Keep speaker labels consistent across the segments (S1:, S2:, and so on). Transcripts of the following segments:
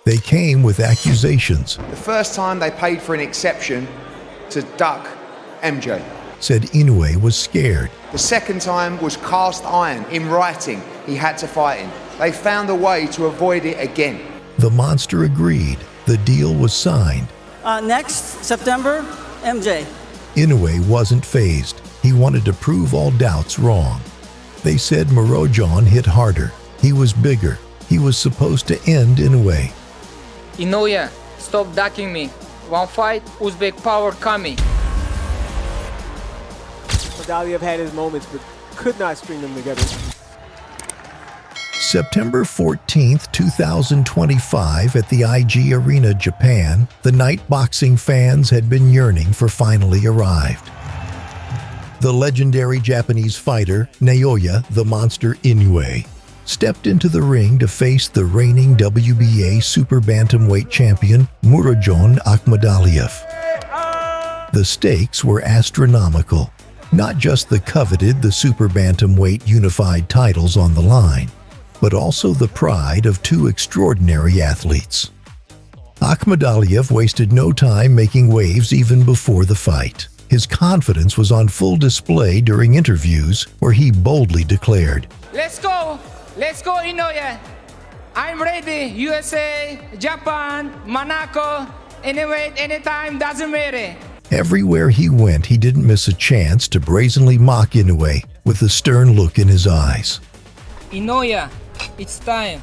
S1: They came with accusations,
S2: The first time they paid for an exception to duck MJ.
S1: said Inoue was scared.
S2: The second time was cast iron in writing he had to fight in. They found a way to avoid it again.
S1: The monster agreed. The deal was signed.
S3: Next September, MJ.
S1: Inoue wasn't fazed. He wanted to prove all doubts wrong. They said Murojon hit harder. He was bigger. He was supposed to end Inoue.
S4: Inoue, stop ducking me. One fight, Uzbek power coming.
S5: Akhmadaliev had his moments, but could not string them together.
S1: September 14th, 2025 at the IG Arena, Japan, the night boxing fans had been yearning for finally arrived. The legendary Japanese fighter, Naoya the Monster Inoue, stepped into the ring to face the reigning WBA super bantamweight champion, Murojon Akhmadaliev. The stakes were astronomical. Not just the coveted the super bantamweight unified titles on the line, but also the pride of two extraordinary athletes. Akhmadaliev wasted no time making waves even before the fight. His confidence was on full display during interviews where he boldly declared,
S4: Let's go Inoue. I'm ready, USA, Japan, Monaco, anyway, anytime, doesn't matter.
S1: Everywhere he went, he didn't miss a chance to brazenly mock Inoue with a stern look in his eyes.
S4: Inoue, it's time.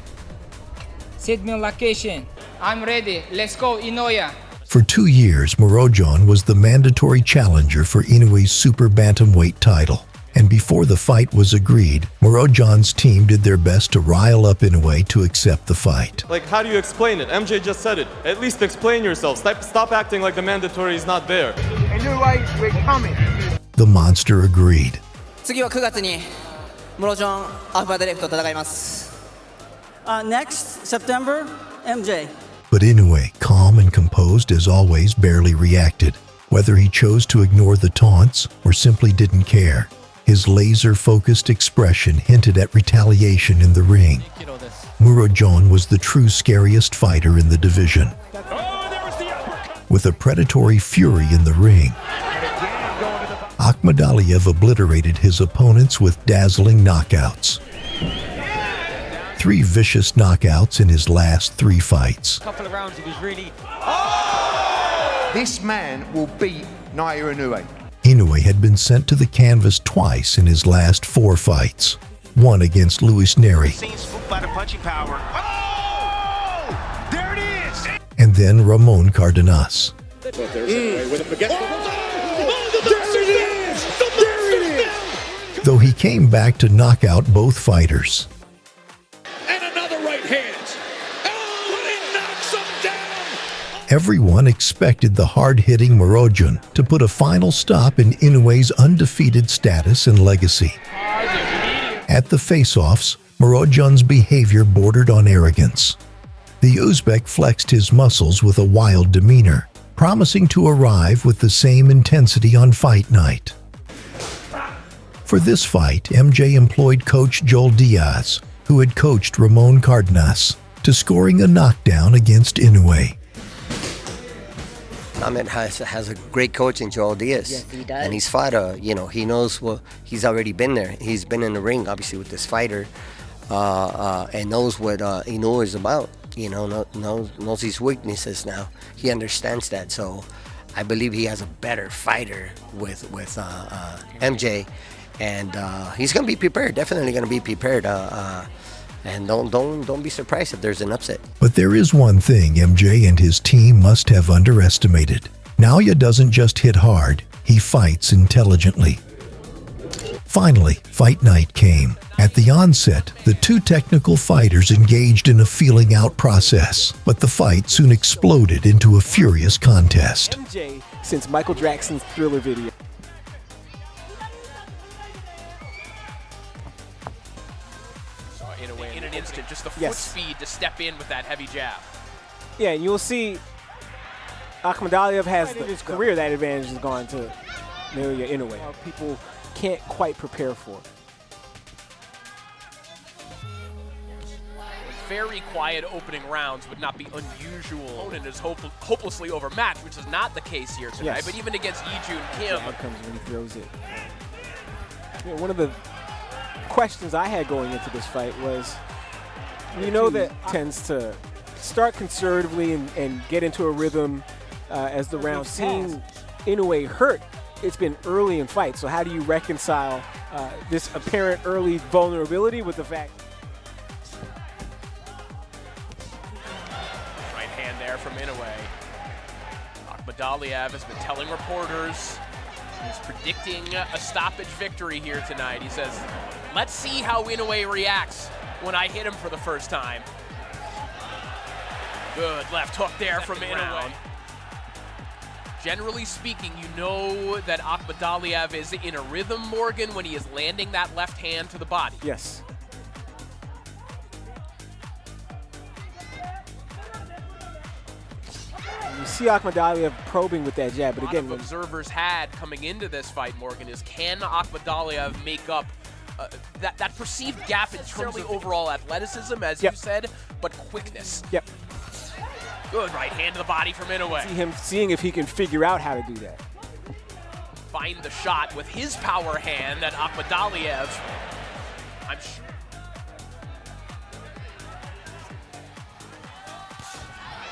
S4: Set me on location. I'm ready. Let's go, Inoue.
S1: For 2 years, Murojon was the mandatory challenger for Inoue's super bantamweight title. And before the fight was agreed, Murojon's team did their best to rile up Inoue to accept the fight.
S6: Like, how do you explain it? MJ just said it. At least explain yourself. Stop acting like the mandatory is not there.
S2: Inoue, we're coming.
S1: The monster agreed.
S3: 次は9月にムロジョン・アフバデレフと戦います。Next September, MJ.
S1: But Inoue, calm and composed as always, barely reacted. Whether he chose to ignore the taunts or simply didn't care, his laser-focused expression hinted at retaliation in the ring. Murojon was the true scariest fighter in the division. With a predatory fury in the ring, Akhmadaliev obliterated his opponents with dazzling knockouts. 3 vicious knockouts in his last 3 fights.
S2: This man will beat Naoya Inoue.
S1: Inoue had been sent to the canvas twice in his last 4 fights. One against Luis Neri. And then Ramon Cardenas. Though he came back to knock out both fighters. Everyone expected the hard-hitting Murojon to put a final stop in Inoue's undefeated status and legacy. At the face-offs, Murojon's behavior bordered on arrogance. The Uzbek flexed his muscles with a wild demeanor, promising to arrive with the same intensity on fight night. For this fight, MJ employed coach Joel Diaz, who had coached Ramon Cardenas, to scoring a knockdown against Inoue.
S7: Ahmed has a great coach in Joel Diaz.
S8: Yes, he does.
S7: And he's fought, he knows what, he's already been there. He's been in the ring, obviously, with this fighter, and knows what Inoue is about. Knows his weaknesses now. He understands that. So I believe he has a better fighter with MJ, and he's going to be prepared, definitely going to be prepared. And don't be surprised if there's an upset.
S1: But there is one thing MJ and his team must have underestimated. Naoya doesn't just hit hard, he fights intelligently. Finally, fight night came. At the onset, the 2 technical fighters engaged in a feeling-out process, but the fight soon exploded into a furious contest.
S5: MJ since Michael Jackson's Thriller video.
S9: In an instant, just the foot speed to step in with that heavy jab.
S5: Yeah, and you'll see Akhmadaliev has his career, that advantage has gone to Naoya Inoue. People can't quite prepare for.
S9: very quiet opening rounds would not be unusual and is hopelessly overmatched, which is not the case here tonight.
S5: Yes.
S9: But even against Ijun Kim,
S5: the outcomes when he throws it. You know, one of the questions I had going into this fight was, you know, that tends to start conservatively and get into a rhythm as the round. Seeing Inoue hurt, it's been early in fights. So how do you reconcile this apparent early vulnerability with the fact?
S9: right hand there from Inoue. Akhmadaliev has been telling reporters he's predicting a stoppage victory here tonight. He says, let's see how Inoue reacts when I hit him for the first time. Good left hook there from Inoue. Generally speaking, you know that Akhmadaliev is in a rhythm, Morgan, when he is landing that left hand to the body.
S5: Yes. You see Akhmadaliev probing with that jab, but again,
S9: what observers had coming into this fight, Morgan, is can Akhmadaliev make up that perceived gap in terms of overall athleticism, as you said, but quickness.
S5: Yep.
S9: Good right hand to the body from Inoue.
S5: See him seeing if he can figure out how to do that.
S9: Find the shot with his power hand that Akhmadaliev, I'm sure.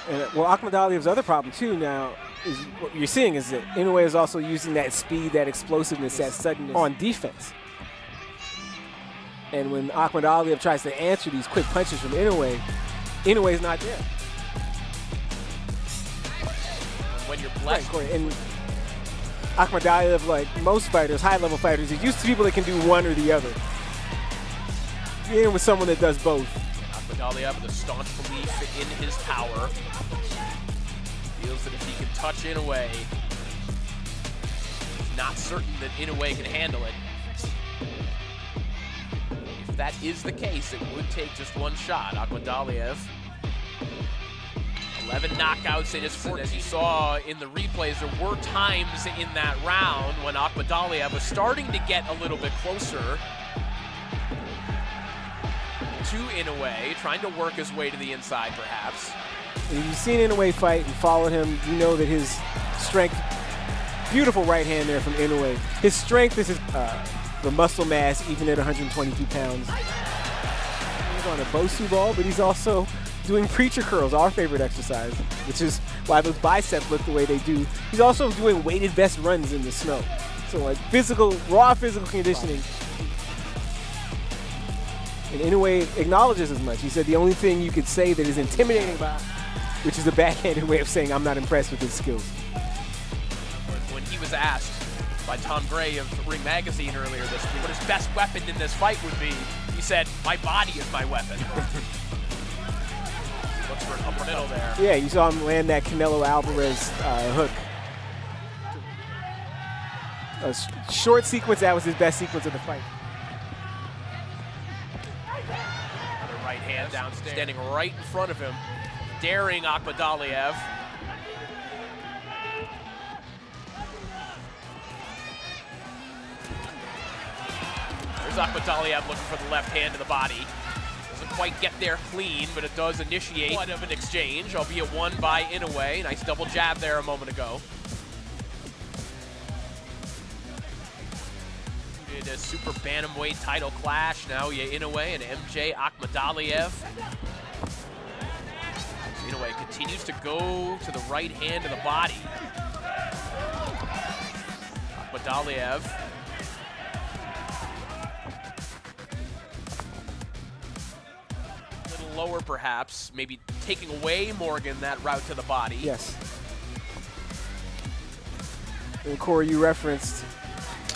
S5: And, well, Akhmadaliev's other problem too now is what you're seeing is that Inoue is also using that speed, that explosiveness, that suddenness on defense. And when Akhmadaliev tries to answer these quick punches from Inoue, Inoue's not there.
S9: When you're blessed.
S5: Right, and Akhmadaliev, like most fighters, high-level fighters, is used to people that can do one or the other. You're in with someone that does both.
S9: Akhmadaliev with a staunch belief in his power. Feels that if he can touch Inoue, he's not certain that Inoue can handle it. If that is the case, it would take just one shot. Akhmadaliev, 11 knockouts in his 14. As you saw in the replays, there were times in that round when Akhmadaliev was starting to get a little bit closer to Inoue, trying to work his way to the inside, perhaps.
S5: And if you've seen Inoue fight and followed him, you know that his strength, beautiful right hand there from Inoue. His strength is his, the muscle mass, even at 122 pounds. He's on a Bosu ball, but he's also doing preacher curls, our favorite exercise, which is why those biceps look the way they do. He's also doing weighted vest runs in the snow. So like raw physical conditioning. And Inoue acknowledges as much. He said the only thing you could say that is intimidating about, which is a backhanded way of saying I'm not impressed with his skills.
S9: When he was asked by Tom Gray of Ring Magazine earlier this week what his best weapon in this fight would be, he said, my body is my weapon. Looks for an upper middle there.
S5: Yeah, you saw him land that Canelo Alvarez hook. A short sequence, that was his best sequence of the fight.
S9: Another right hand downstairs, standing right in front of him, daring Akhmadaliev. There's Akhmadaliev looking for the left hand to the body. Doesn't quite get there clean, but it does initiate one of an exchange, albeit won by Inoue. Nice double jab there a moment ago. Did a super bantamweight title clash. Naoya Inoue and MJ Akhmadaliev. Inoue continues to go to the right hand of the body. Akhmadaliev a little lower perhaps, maybe taking away Morgan that route to the body.
S5: Yes. And Corey, you referenced.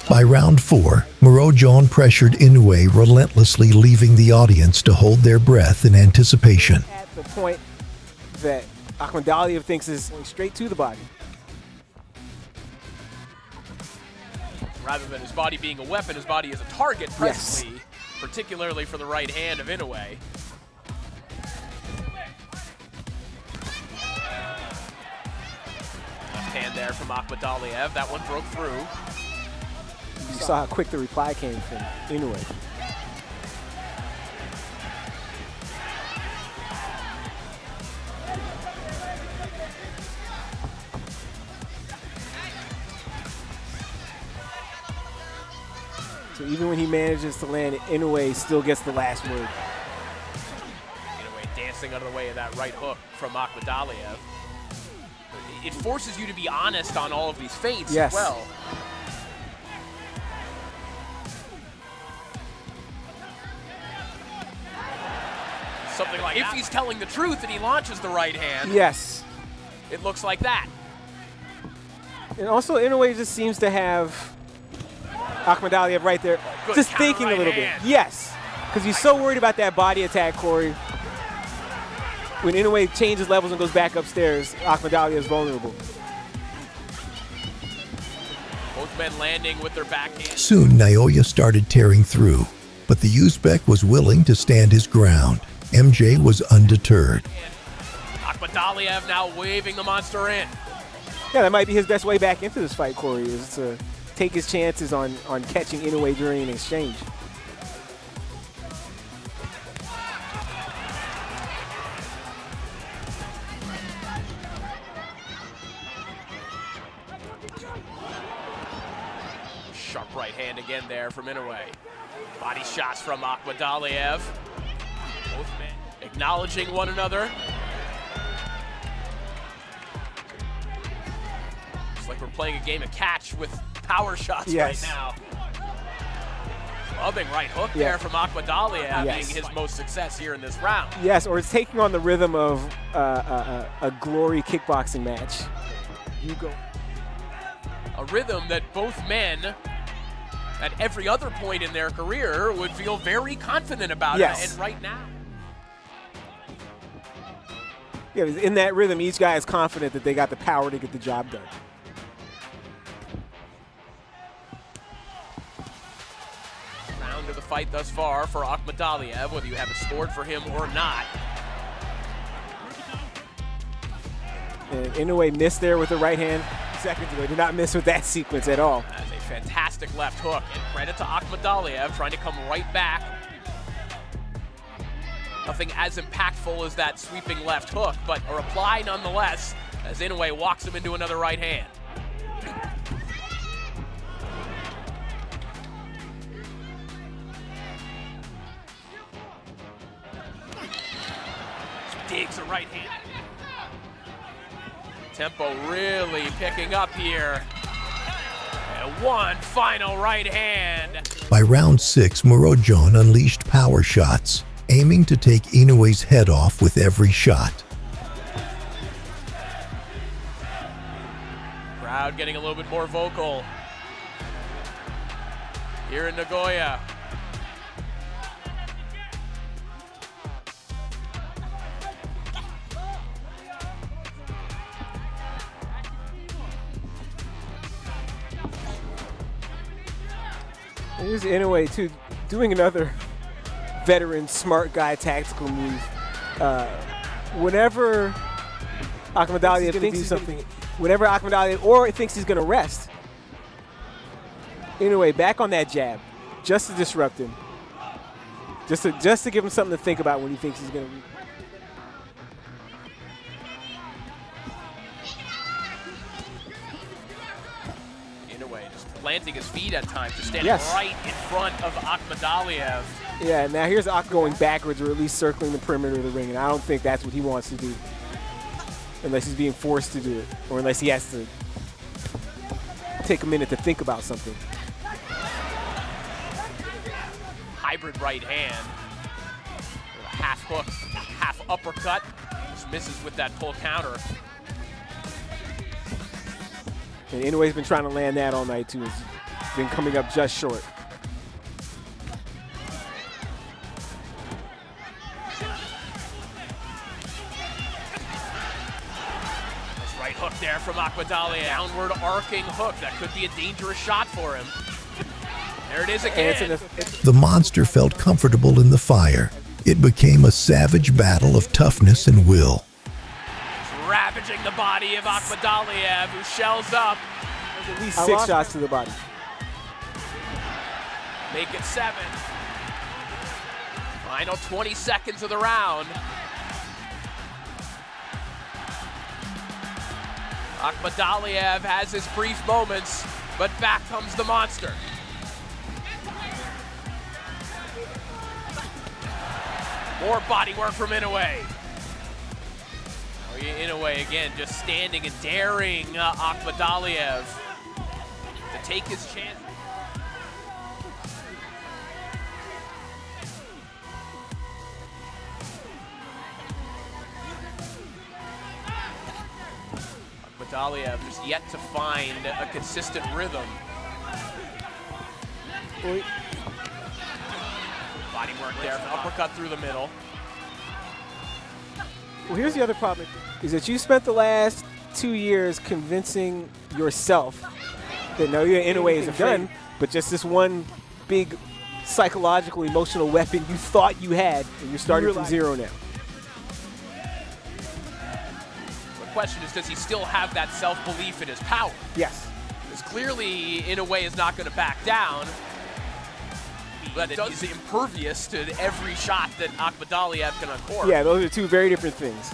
S1: By round 4, Morojon pressured Inoue relentlessly, leaving the audience to hold their breath in anticipation.
S5: At the point that Akhmadaliev thinks is going straight to the body.
S9: Rather than his body being a weapon, his body is a target presently, particularly for the right hand of Inoue. Left hand there from Akhmadaliev. That one broke through.
S5: You saw how quick the reply came from Inoue. So even when he manages to land, Inoue still gets the last word.
S9: Inoue dancing out of the way of that right hook from Akhmadaliev. It forces you to be honest on all of these feints as well. Something like if he's telling the truth and he launches the right hand.
S5: Yes.
S9: It looks like that.
S5: And also, Inoue just seems to have Akhmadaliev right there,
S9: Good
S5: just thinking a little bit. Yes, because he's so worried about that body attack, Corey. When Inoue changes levels and goes back upstairs, Akhmadaliev is vulnerable.
S9: Both men landing with their backhand.
S1: Soon, Naoya started tearing through, but the Uzbek was willing to stand his ground. MJ was undeterred.
S9: Akhmadaliev now waving the monster in.
S5: Yeah, that might be his best way back into this fight, Corey, is to take his chances on catching Inoue during an exchange.
S9: Sharp right hand again there from Inoue. Body shots from Akhmadaliev. Both men acknowledging one another. It's like we're playing a game of catch with power shots right now. Loving right hook there from Akhmadaliev, being his most success here in this round.
S5: Yes, or it's taking on the rhythm of a glory kickboxing match. You go.
S9: A rhythm that both men, at every other point in their career, would feel very confident about it, and right now.
S5: Yeah, in that rhythm, each guy is confident that they got the power to get the job done.
S9: Round of the fight thus far for Akhmadaliev, whether you have it scored for him or not.
S5: And Inoue missed there with the right hand seconds ago. Did not miss with that sequence at all.
S9: That's a fantastic left hook, and credit to Akhmadaliev trying to come right back. Nothing as impactful as that sweeping left hook, but a reply nonetheless as Inoue walks him into another right hand. Digs a right hand. Tempo really picking up here. And one final right hand.
S1: By round 6, Murojon unleashed power shots, aiming to take Inoue's head off with every shot.
S9: Crowd getting a little bit more vocal here in Nagoya.
S5: Here's Inoue, too, doing another veteran, smart guy tactical move. Whenever Akhmadaliev thinks he's something, whenever Akhmadaliev or thinks he's going to rest, Inoue back on that jab, just to disrupt him, just to give him something to think about when he thinks he's going to.
S9: Planting his feet at times, just standing right in front of Akhmadaliev.
S5: Yeah, now here's Ak going backwards, or at least circling the perimeter of the ring, and I don't think that's what he wants to do, unless he's being forced to do it, or unless he has to take a minute to think about something.
S9: Hybrid right hand. With a half hook, half uppercut. Just misses with that pull counter.
S5: And Inoue's been trying to land that all night, too. It's been coming up just short.
S9: This right hook there from Akhmadaliev. Downward arcing hook. That could be a dangerous shot for him. There it is again.
S1: The monster felt comfortable in the fire. It became a savage battle of toughness and will.
S9: Ravaging the body of Akhmadaliev, who shells up.
S5: There's at least 6 shots to the body.
S9: Make it 7. Final 20 seconds of the round. Akhmadaliev has his brief moments, but back comes the monster. More body work from Inoue. Inoue again just standing and daring Akhmadaliev to take his chance. Akhmadaliev just yet to find a consistent rhythm. Body work there, uppercut through the middle.
S5: Well, here's the other problem, is that you spent the last 2 years convincing yourself that Naoya Inoue isn't done, but just this one big psychological, emotional weapon you thought you had, and you're starting from zero now.
S9: The question is, does he still have that self-belief in his power?
S5: Yes.
S9: Because clearly Inoue is not going to back down. But he's impervious to every shot that Akhmadaliev can uncork.
S5: Yeah, those are two very different things.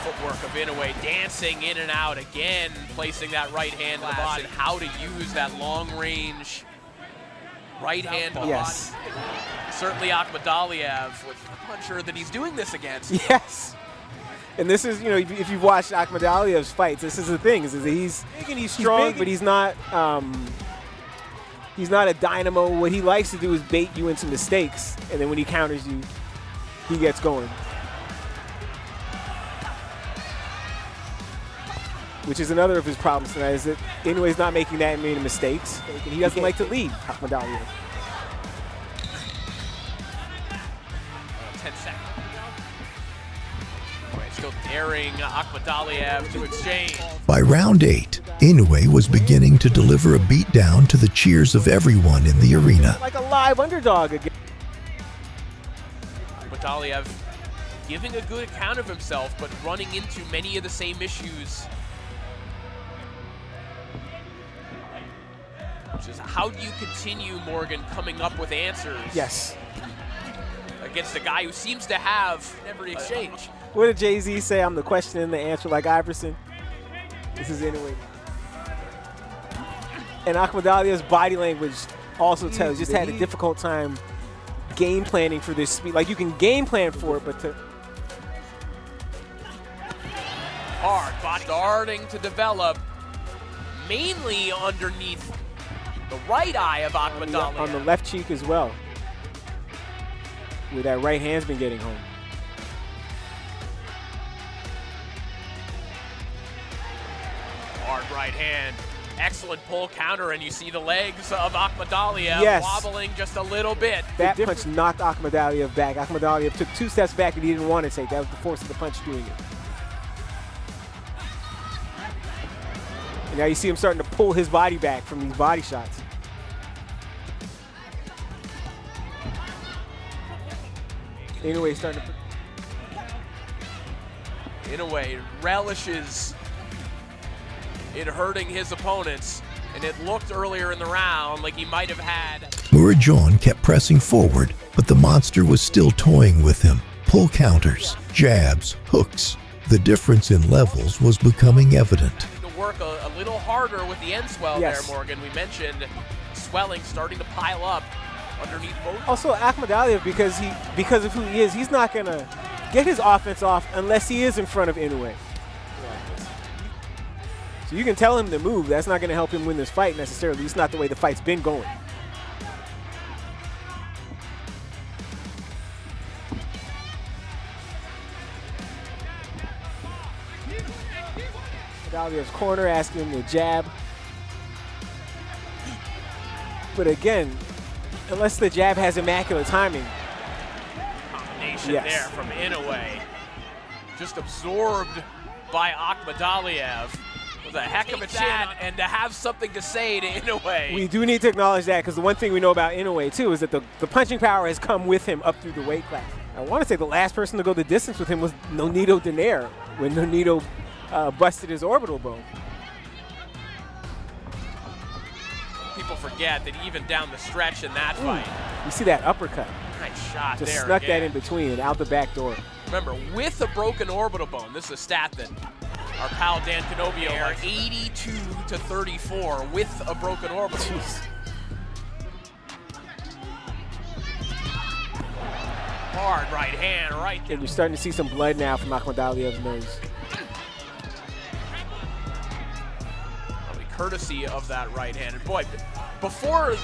S9: Footwork of Inoue dancing in and out again, placing that right hand to the body. And how to use that long range right hand to the body. Certainly Akhmadaliev with a puncher that he's doing this against.
S5: Yes. And this is, you know, if you've watched Akhmadaliev's fights, this is the thing: is that he's strong, but he's not a dynamo. What he likes to do is bait you into mistakes, and then when he counters you, he gets going. Which is another of his problems tonight, is that Inoue's not making that many mistakes. And he doesn't like to lead Akhmadaliev.
S9: 10 seconds. Still daring Akhmadaliev to exchange.
S1: By round 8, Inoue was beginning to deliver a beatdown to the cheers of everyone in the arena.
S5: Like a live underdog again.
S9: Akhmadaliev giving a good account of himself, but running into many of the same issues. Which is, how do you continue, Morgan, coming up with answers?
S5: Yes.
S9: Against a guy who seems to have every exchange.
S5: What did Jay-Z say? I'm the question and the answer, like Iverson. This is Inoue. And Akhmadaliev's body language also tells you just had a difficult time game planning for this speed. Like, you can game plan for it, but to...
S9: Hard body starting to develop, mainly underneath the right eye of Akhmadaliev.
S5: On the left cheek as well, where that right hand's been getting home.
S9: Hard right hand. Excellent pull counter, and you see the legs of Akhmadaliev wobbling just a little bit.
S5: That punch knocked Akhmadaliev back. Akhmadaliev took 2 steps back and he didn't want to take. That was the force of the punch doing it. And now you see him starting to pull his body back from these body shots. Inoue starting to...
S9: Inoue relishes in hurting his opponents, and it looked earlier in the round like he might have had.
S1: Murajon kept pressing forward, but the monster was still toying with him. Pull counters, jabs, hooks. The difference in levels was becoming evident.
S9: To work a little harder with the end swell there, Morgan. We mentioned swelling starting to pile up underneath both.
S5: Also, Akhmadaliev, because of who he is, he's not going to get his offense off unless he is in front of Inoue. So you can tell him to move. That's not going to help him win this fight necessarily. It's not the way the fight's been going. Akhmadaliev's corner asking him to jab. But again, unless the jab has immaculate timing.
S9: Combination there from Inoue. Just absorbed by Akhmadaliev. It was a heck of a chat, and to have something to say to Inoue.
S5: We do need to acknowledge that, because the one thing we know about Inoue too is that the punching power has come with him up through the weight class. I want to say the last person to go the distance with him was Nonito Donaire when Nonito busted his orbital bone.
S9: People forget that even down the stretch in that fight.
S5: You see that uppercut.
S9: Nice shot
S5: Just
S9: there.
S5: Snuck that in between and out the back door.
S9: Remember, with a broken orbital bone, this is a stat that Our pal Dan Canobio are 82-34 with a broken orbital.
S5: Jeez.
S9: Hard right hand, right
S5: And
S9: there.
S5: you're starting to see some blood now from Akhmadaliev's nose.
S9: Probably courtesy of that right hand. And boy, before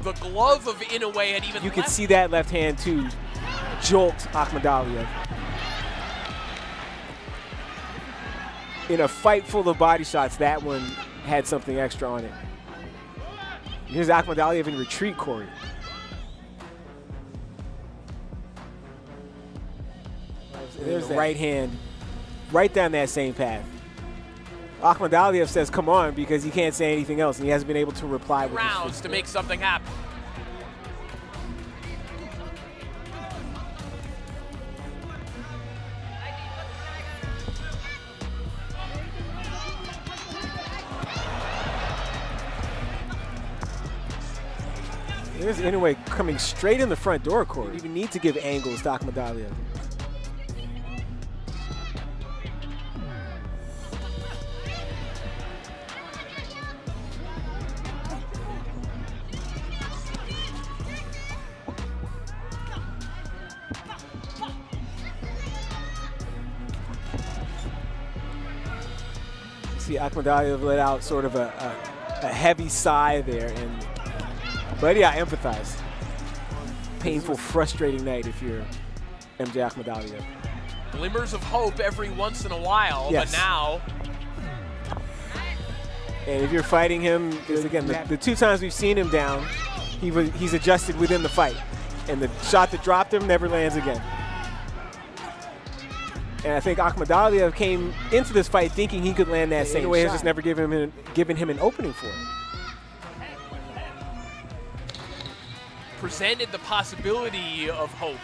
S9: the glove of Inoue had even
S5: You could
S9: left,
S5: see that left hand too jolt Akhmadaliev. In a fight full of body shots, that one had something extra on it. Here's Akhmadaliev in retreat, Corey. There's the right hand, right down that same path. Akhmadaliev says, come on, because he can't say anything else, and he hasn't been able to reply with his
S9: rounds
S5: fist.
S9: to make something happen.
S5: There's Inoue coming straight in the front door, Corey. You even need to give angles to Akhmadaliev. See Akhmadaliev let out sort of a heavy sigh there, but yeah, I empathize. Painful, frustrating night if you're MJ Akhmadaliev.
S9: Glimmers of hope every once in a while,
S5: Yes.
S9: but now
S5: And if you're fighting him, because again, the two times we've seen him down, he's adjusted within the fight. And the shot that dropped him never lands again. And I think Akhmadaliev came into this fight thinking he could land that same shot. Inoue has just never given him an opening for it.
S9: presented the possibility of hope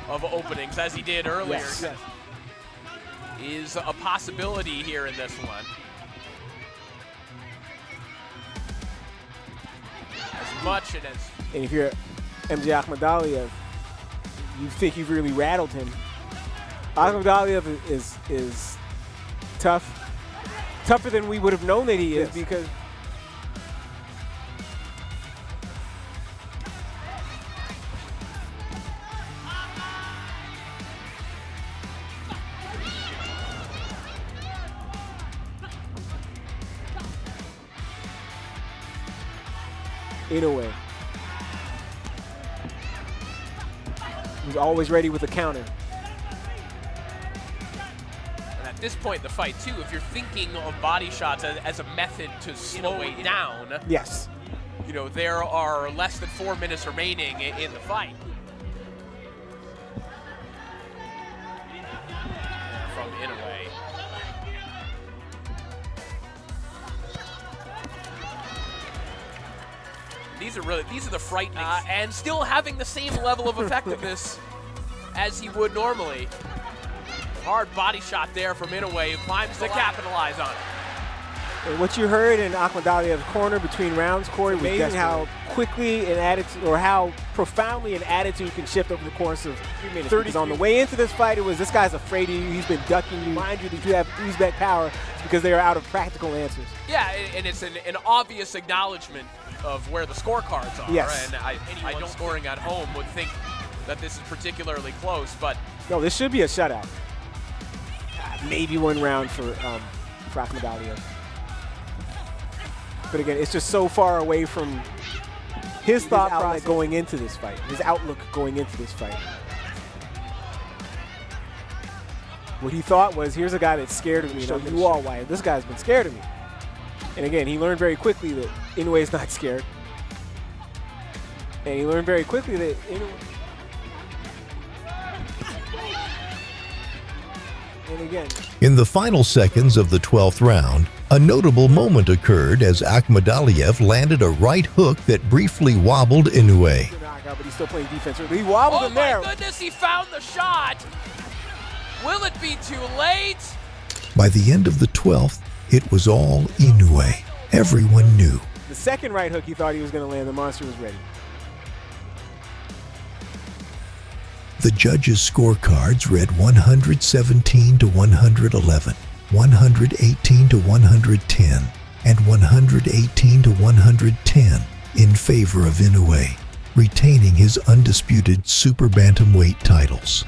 S9: of openings as he did earlier.
S5: Yes.
S9: Is a possibility here in this one. As much and as
S5: And if you're MJ Akhmadaliev, you think you've really rattled him. Akhmadaliev is tough, tougher than we would have known that he is, because Inoue. He's always ready with a counter.
S9: And at this point in the fight, too, if you're thinking of body shots as a method to slow it down,
S5: Yes.
S9: you know, there are less than 4 minutes remaining in the fight. From Inoue. These are the frightening, and still having the same level of effectiveness as he would normally. Hard body shot there from Inoue, who climbs to capitalize on it.
S5: And what you heard in Akhmadaliev's corner between rounds, Corey, was amazing how quickly an attitude, or how profoundly an attitude can shift over the course of 3 minutes. 30. On the way into this fight, it was, this guy's afraid of you, he's been ducking you. Mind you that you have freeze-back power, it's because they are out of practical answers.
S9: Yeah, and it's an obvious acknowledgement of where the scorecards are.
S5: Yes.
S9: And I don't scoring at home would think that this is particularly close, but
S5: No, this should be a shutout. Maybe 1 round for Akhmadaliev. But again, it's just so far away from his thought process going into this fight, his outlook going into this fight. What he thought was, here's a guy that's scared of me, and I'll show you all why this guy's been scared of me. And again, he learned very quickly that Inoue is not scared. And he learned very quickly that Inoue... And again...
S1: In the final seconds of the 12th round, a notable moment occurred as Akhmadaliev landed a right hook that briefly wobbled Inoue.
S5: Knockout, but he's still playing defense. He wobbled him there.
S9: Oh my goodness, he found the shot! Will it be too late?
S1: By the end of the 12th, it was all Inoue. Everyone knew.
S5: The second right hook he thought he was going to land, the monster was ready.
S1: The judges' scorecards read 117 to 111. 118 to 110 and 118 to 110 in favor of Inoue, retaining his undisputed super bantamweight titles.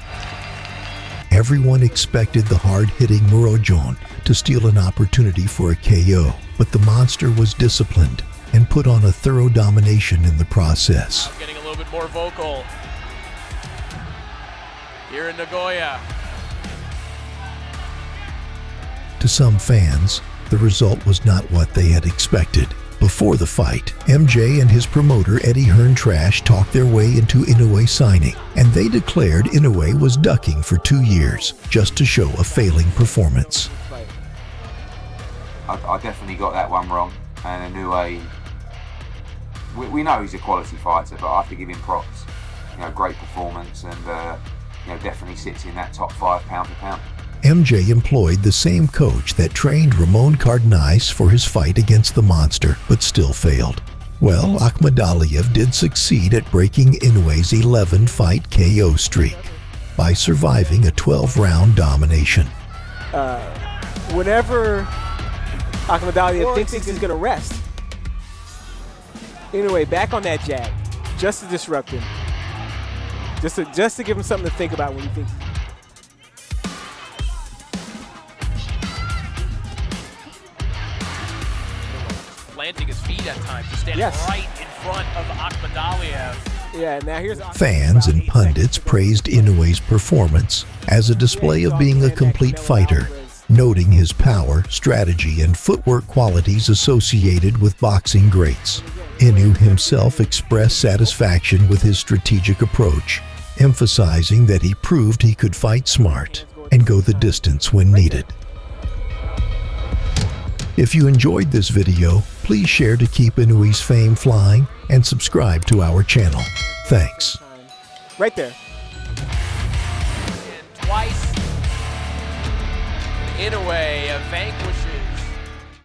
S1: Everyone expected the hard-hitting Murojon to steal an opportunity for a KO, but the monster was disciplined and put on a thorough domination in the process.
S9: Getting a little bit more vocal here in Nagoya.
S1: To some fans, the result was not what they had expected. Before the fight, MJ and his promoter Eddie Hearn Trash talked their way into Inoue signing, and they declared Inoue was ducking for 2 years just to show a failing performance.
S8: I definitely got that one wrong, and Inoue, we know he's a quality fighter, but I have to give him props. Great performance, and definitely sits in that top 5 pound for pound.
S1: MJ employed the same coach that trained Ramon Cardenais for his fight against the monster, but still failed. Well, Akhmadaliev did succeed at breaking Inoue's 11-fight KO streak by surviving a 12-round domination.
S5: Whenever Akhmadaliev thinks he's going to rest, Inoue back on that jab, just to disrupt him, just to give him something to think about when he thinks.
S9: Planting his feet at times, just standing right in front of Akhmadaliev.
S5: Yeah, now here's
S1: fans and pundits praised Inoue's performance as a display of being a complete fighter, noting his power, strategy, and footwork qualities associated with boxing greats. Inoue himself expressed satisfaction with his strategic approach, emphasizing that he proved he could fight smart and go the distance when needed. If you enjoyed this video, please share to keep Inoue's fame flying and subscribe to our channel. Thanks.
S5: Right there.
S9: And twice, Inoue vanquished